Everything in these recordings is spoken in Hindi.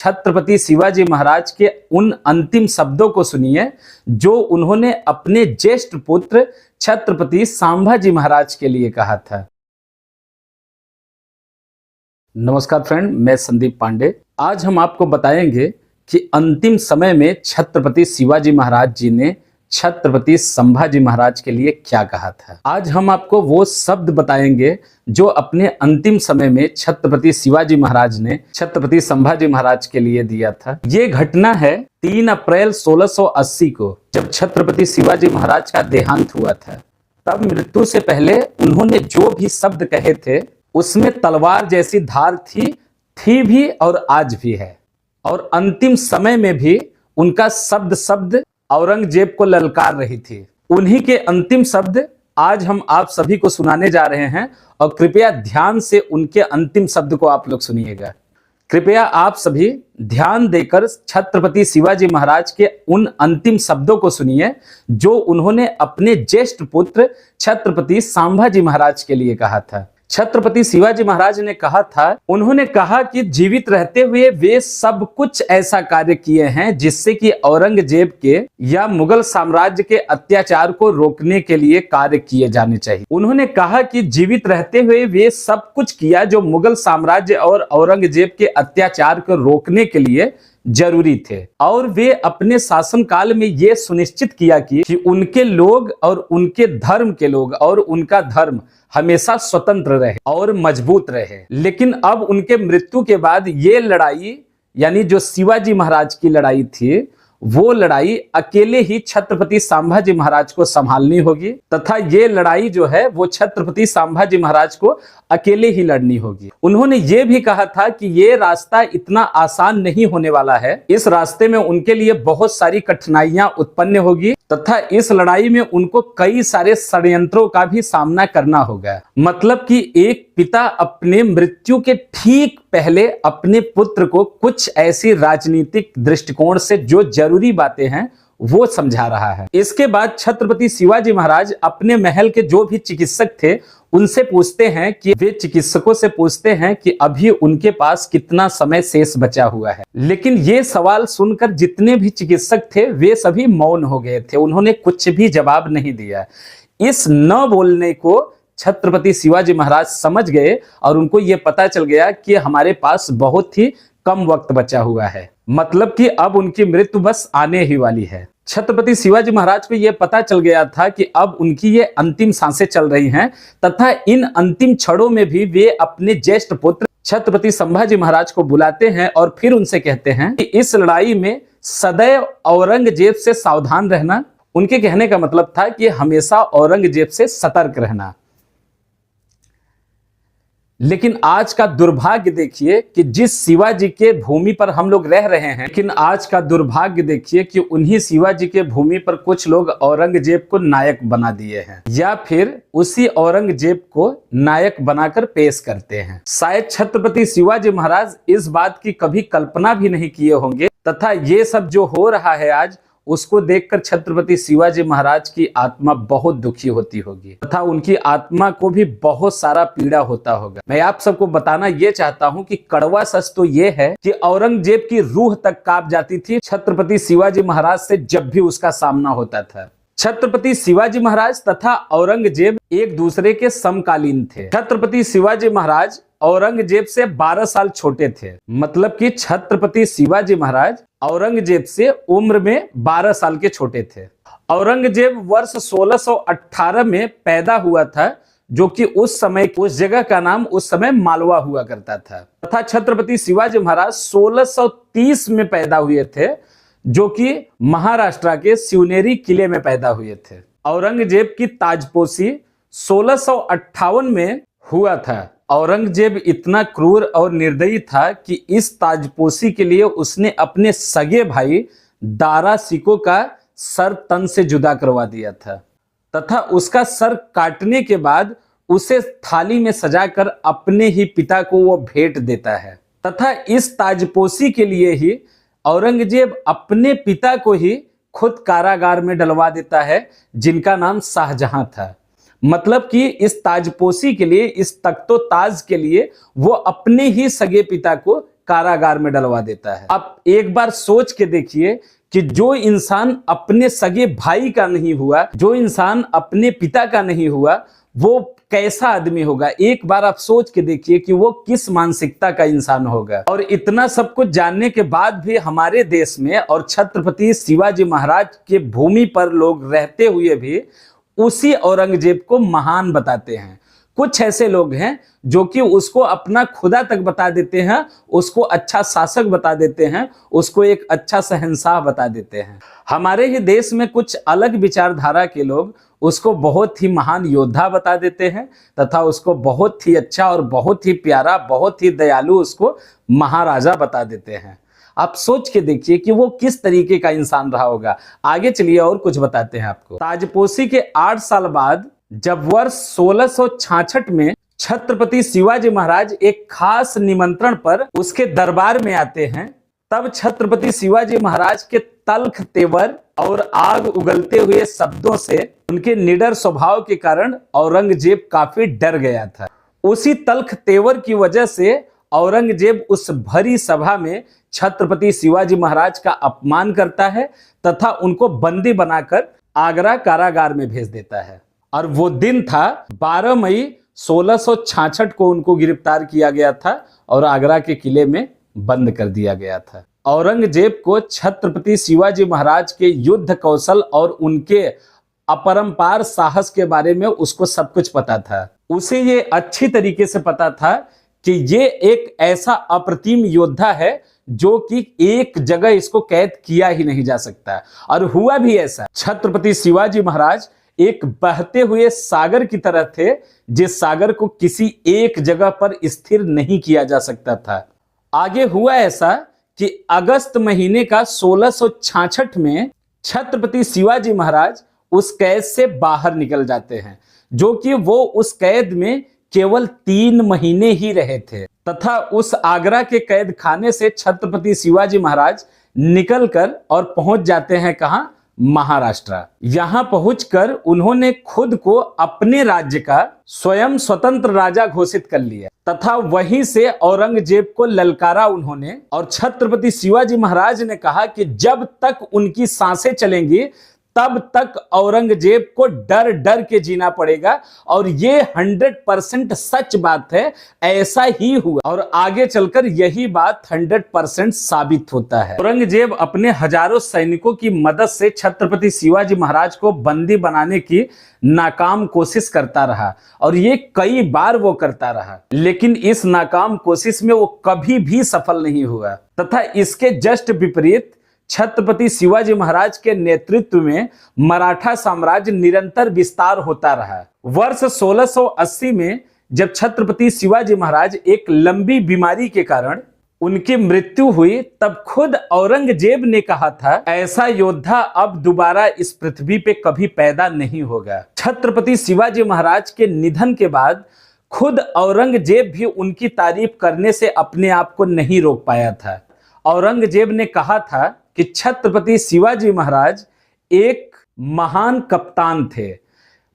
छत्रपति शिवाजी महाराज के उन अंतिम शब्दों को सुनिए जो उन्होंने अपने ज्येष्ठ पुत्र छत्रपति संभाजी महाराज के लिए कहा था। नमस्कार फ्रेंड, मैं संदीप पांडे। आज हम आपको बताएंगे कि अंतिम समय में छत्रपति शिवाजी महाराज जी ने छत्रपति संभाजी महाराज के लिए क्या कहा था। आज हम आपको वो शब्द बताएंगे जो अपने अंतिम समय में छत्रपति शिवाजी महाराज ने छत्रपति संभाजी महाराज के लिए दिया था। ये घटना है 3 अप्रैल 1680 को, जब छत्रपति शिवाजी महाराज का देहांत हुआ था। तब मृत्यु से पहले उन्होंने जो भी शब्द कहे थे उसमें तलवार जैसी धार थी भी और आज भी है। और अंतिम समय में भी उनका शब्द औरंगजेब को ललकार रही थी। उन्हीं के अंतिम शब्द आज हम आप सभी को सुनाने जा रहे हैं और कृपया ध्यान से उनके अंतिम शब्द को आप लोग सुनिएगा। कृपया आप सभी ध्यान देकर छत्रपति शिवाजी महाराज के उन अंतिम शब्दों को सुनिए जो उन्होंने अपने ज्येष्ठ पुत्र छत्रपति संभाजी महाराज के लिए कहा था। छत्रपति शिवाजी महाराज ने कहा था, उन्होंने कहा कि जीवित रहते हुए वे सब कुछ ऐसा कार्य किए हैं जिससे कि औरंगजेब के या मुगल साम्राज्य के अत्याचार को रोकने के लिए कार्य किए जाने चाहिए। उन्होंने कहा कि जीवित रहते हुए वे सब कुछ किया जो मुगल साम्राज्य और औरंगजेब के अत्याचार को रोकने के लिए जरूरी थे। और वे अपने शासन काल में ये सुनिश्चित किया कि उनके लोग और उनके धर्म के लोग और उनका धर्म हमेशा स्वतंत्र रहे और मजबूत रहे। लेकिन अब उनके मृत्यु के बाद ये लड़ाई, यानी जो शिवाजी महाराज की लड़ाई थी, वो लड़ाई अकेले ही छत्रपति संभाजी महाराज को संभालनी होगी तथा ये लड़ाई जो है वो छत्रपति संभाजी महाराज को अकेले ही लड़नी होगी। उन्होंने ये भी कहा था कि ये रास्ता इतना आसान नहीं होने वाला है। इस रास्ते में उनके लिए बहुत सारी कठिनाइयां उत्पन्न होगी तथा इस लड़ाई में उनको कई सारे षड्यंत्रों का भी सामना करना होगा। मतलब कि एक पिता अपने मृत्यु के ठीक पहले अपने पुत्र को कुछ ऐसी राजनीतिक दृष्टिकोण से जो जरूरी बातें हैं वो समझा रहा है। इसके बाद छत्रपति शिवाजी महाराज अपने महल के जो भी चिकित्सक थे उनसे पूछते हैं कि वे चिकित्सकों से पूछते हैं कि अभी उनके पास कितना समय शेष बचा हुआ है। लेकिन ये सवाल सुनकर जितने भी चिकित्सक थे वे सभी मौन हो गए थे। उन्होंने कुछ भी जवाब नहीं दिया। इस न बोलने को छत्रपति शिवाजी महाराज समझ गए और उनको ये पता चल गया कि हमारे पास बहुत ही कम वक्त बचा हुआ है, मतलब कि अब उनकी मृत्यु बस आने ही वाली है। छत्रपति शिवाजी महाराज को यह पता चल गया था कि अब उनकी ये अंतिम सांसें चल रही हैं तथा इन अंतिम क्षणों में भी वे अपने ज्येष्ठ पुत्र छत्रपति संभाजी महाराज को बुलाते हैं और फिर उनसे कहते हैं कि इस लड़ाई में सदैव औरंगजेब से सावधान रहना। उनके कहने का मतलब था कि हमेशा औरंगजेब से सतर्क रहना। लेकिन आज का दुर्भाग्य देखिए कि जिस शिवाजी के भूमि पर हम लोग रह रहे हैं, लेकिन आज का दुर्भाग्य देखिए कि उन्हीं शिवाजी के भूमि पर कुछ लोग औरंगजेब को नायक बना दिए हैं या फिर उसी औरंगजेब को नायक बनाकर पेश करते हैं। शायद छत्रपति शिवाजी महाराज इस बात की कभी कल्पना भी नहीं किए होंगे तथा ये सब जो हो रहा है आज उसको देखकर छत्रपति शिवाजी महाराज की आत्मा बहुत दुखी होती होगी तथा उनकी आत्मा को भी बहुत सारा पीड़ा होता होगा। मैं आप सबको बताना ये चाहता हूं कि कड़वा सच तो ये है कि औरंगजेब की रूह तक कांप जाती थी छत्रपति शिवाजी महाराज से जब भी उसका सामना होता था। छत्रपति शिवाजी महाराज तथा औरंगजेब एक दूसरे के समकालीन थे। छत्रपति शिवाजी महाराज औरंगजेब से 12 साल छोटे थे, मतलब कि छत्रपति शिवाजी महाराज औरंगजेब से उम्र में 12 साल के छोटे थे। औरंगजेब वर्ष 1618 में पैदा हुआ था, जो कि उस समय उस जगह का नाम उस समय मालवा हुआ करता था तथा छत्रपति शिवाजी महाराज 1630 में पैदा हुए थे, जो कि महाराष्ट्र के शिवनेरी किले में पैदा हुए थे। औरंगजेब की ताजपोशी 1658 में हुआ था। औरंगजेब इतना क्रूर और निर्दयी था कि इस ताजपोशी के लिए उसने अपने सगे भाई दारा सिको का सर तन से जुदा करवा दिया था तथा उसका सर काटने के बाद उसे थाली में सजाकर अपने ही पिता को वो भेंट देता है तथा इस ताजपोशी के लिए ही औरंगजेब अपने पिता को ही खुद कारागार में डलवा देता है, जिनका नाम शाहजहां था। मतलब कि इस ताजपोशी के लिए, इस तख्तो ताज के लिए वो अपने ही सगे पिता को कारागार में डलवा देता है। अब एक बार सोच के देखिए कि जो इंसान अपने सगे भाई का नहीं हुआ, जो इंसान अपने पिता का नहीं हुआ, वो कैसा आदमी होगा। एक बार आप सोच के देखिए कि वो किस मानसिकता का इंसान होगा। और इतना सब कुछ जानने के बाद भी हमारे देश में और छत्रपति शिवाजी महाराज के भूमि पर लोग रहते हुए भी उसी औरंगजेब को महान बताते हैं। कुछ ऐसे लोग हैं जो कि उसको अपना खुदा तक बता देते हैं, उसको अच्छा शासक बता देते हैं, उसको एक अच्छा शहंशाह बता देते हैं। हमारे ही देश में कुछ अलग विचारधारा के लोग उसको बहुत ही महान योद्धा बता देते हैं तथा उसको बहुत ही अच्छा और बहुत ही प्यारा, बहुत ही दयालु उसको महाराजा बता देते हैं। आप सोच के देखिए कि वो किस तरीके का इंसान रहा होगा। आगे चलिए और कुछ बताते हैं आपको। ताजपोशी के 8 साल बाद जब वर्ष 1666 में छत्रपति शिवाजी महाराज एक खास निमंत्रण पर उसके दरबार में आते हैं, तब छत्रपति शिवाजी महाराज के तल्ख तेवर और आग उगलते हुए शब्दों से, उनके निडर स्वभाव के कारण औरंगजेब काफी डर गया था। उसी तल्ख तेवर की वजह से औरंगजेब उस भरी सभा में छत्रपति शिवाजी महाराज का अपमान करता है तथा उनको बंदी बनाकर आगरा कारागार में भेज देता है। और वो दिन था 12 मई 1666 को उनको गिरफ्तार किया गया था और आगरा के किले में बंद कर दिया गया था। औरंगजेब को छत्रपति शिवाजी महाराज के युद्ध कौशल और उनके अपरंपार साहस के बारे में उसको सब कुछ पता था। उसे ये अच्छी तरीके से पता था कि ये एक ऐसा अप्रतिम योद्धा है जो कि एक जगह इसको कैद किया ही नहीं जा सकता। और हुआ भी ऐसा। छत्रपति शिवाजी महाराज एक बहते हुए सागर की तरह थे, जिस सागर को किसी एक जगह पर स्थिर नहीं किया जा सकता था। आगे हुआ ऐसा कि अगस्त महीने का 1666 में छत्रपति शिवाजी महाराज उस कैद से बाहर निकल जाते हैं, जो कि वो उस कैद में केवल 3 महीने ही रहे थे तथा उस आगरा के कैद खाने से छत्रपति शिवाजी महाराज निकलकर और पहुंच जाते हैं कहां? महाराष्ट्र। यहां पहुंचकर उन्होंने खुद को अपने राज्य का स्वयं स्वतंत्र राजा घोषित कर लिया तथा वहीं से औरंगजेब को ललकारा उन्होंने। और छत्रपति शिवाजी महाराज ने कहा कि जब तक उनकी सांसें चलेंगी तब तक औरंगजेब को डर डर के जीना पड़ेगा। और ये 100% सच बात है, ऐसा ही हुआ और आगे चलकर यही बात 100% साबित होता है। औरंगजेब अपने हजारों सैनिकों की मदद से छत्रपति शिवाजी महाराज को बंदी बनाने की नाकाम कोशिश करता रहा और ये कई बार वो करता रहा, लेकिन इस नाकाम कोशिश में वो कभी भी सफल नहीं हुआ। तथा इसके जस्ट विपरीत छत्रपति शिवाजी महाराज के नेतृत्व में मराठा साम्राज्य निरंतर विस्तार होता रहा। वर्ष 1680 में जब छत्रपति शिवाजी महाराज एक लंबी बीमारी के कारण उनकी मृत्यु हुई, तब खुद औरंगजेब ने कहा था ऐसा योद्धा अब दोबारा इस पृथ्वी पे कभी पैदा नहीं होगा। छत्रपति शिवाजी महाराज के निधन के बाद खुद औरंगजेब भी उनकी तारीफ करने से अपने आप को नहीं रोक पाया था। औरंगजेब ने कहा था कि छत्रपति शिवाजी महाराज एक महान कप्तान थे।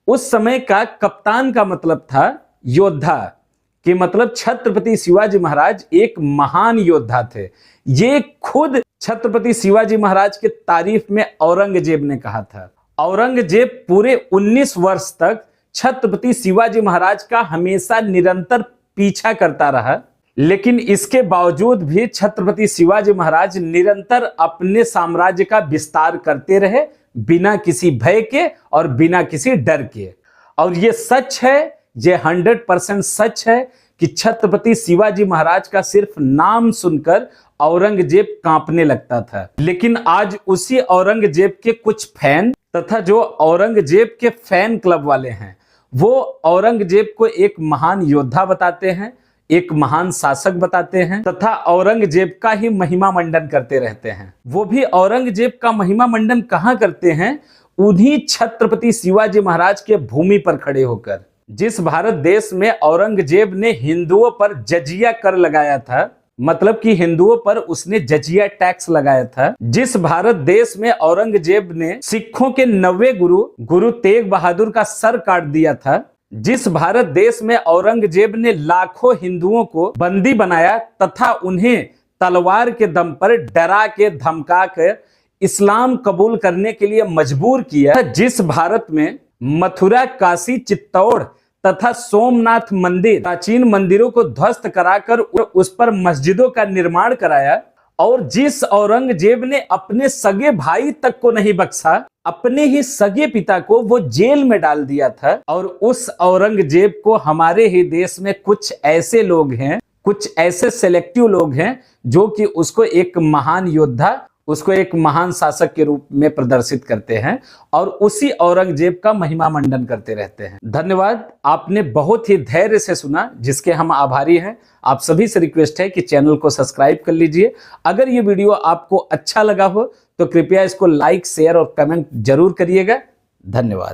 उस समय का कप्तान का मतलब था योद्धा, कि मतलब छत्रपति शिवाजी महाराज एक महान योद्धा थे। ये खुद छत्रपति शिवाजी महाराज के तारीफ में औरंगजेब ने कहा था। औरंगजेब पूरे 19 वर्ष तक छत्रपति शिवाजी महाराज का हमेशा निरंतर पीछा करता रहा, लेकिन इसके बावजूद भी छत्रपति शिवाजी महाराज निरंतर अपने साम्राज्य का विस्तार करते रहे, बिना किसी भय के और बिना किसी डर के। और ये सच है, ये 100% सच है कि छत्रपति शिवाजी महाराज का सिर्फ नाम सुनकर औरंगजेब कांपने लगता था। लेकिन आज उसी औरंगजेब के कुछ फैन तथा जो औरंगजेब के फैन क्लब वाले हैं, वो औरंगजेब को एक महान योद्धा बताते हैं, एक महान शासक बताते हैं तथा औरंगजेब का ही महिमा मंडन करते रहते हैं। वो भी औरंगजेब का महिमा मंडन कहां करते हैं? उन्हीं छत्रपति शिवाजी महाराज के भूमि पर खड़े होकर। जिस भारत देश में औरंगजेब ने हिंदुओं पर जजिया कर लगाया था, मतलब कि हिंदुओं पर उसने जजिया टैक्स लगाया था, जिस भारत देश में औरंगजेब ने सिखों के 90 गुरु तेग बहादुर का सर काट दिया था, जिस भारत देश में औरंगजेब ने लाखों हिंदुओं को बंदी बनाया तथा उन्हें तलवार के दम पर डरा के धमका कर इस्लाम कबूल करने के लिए मजबूर किया, जिस भारत में मथुरा, काशी, चित्तौड़ तथा सोमनाथ मंदिर, प्राचीन मंदिरों को ध्वस्त कराकर उस पर मस्जिदों का निर्माण कराया, और जिस औरंगजेब ने अपने सगे भाई तक को नहीं बख्शा, अपने ही सगे पिता को वो जेल में डाल दिया था। और उस औरंगजेब को हमारे ही देश में कुछ ऐसे लोग हैं, कुछ ऐसे सेलेक्टिव लोग हैं जो कि उसको एक महान योद्धा, उसको एक महान शासक के रूप में प्रदर्शित करते हैं और उसी औरंगजेब का महिमा मंडन करते रहते हैं। धन्यवाद, आपने बहुत ही धैर्य से सुना, जिसके हम आभारी हैं। आप सभी से रिक्वेस्ट है कि चैनल को सब्सक्राइब कर लीजिए। अगर ये वीडियो आपको अच्छा लगा हो तो कृपया इसको लाइक, शेयर और कमेंट जरूर करिएगा। धन्यवाद।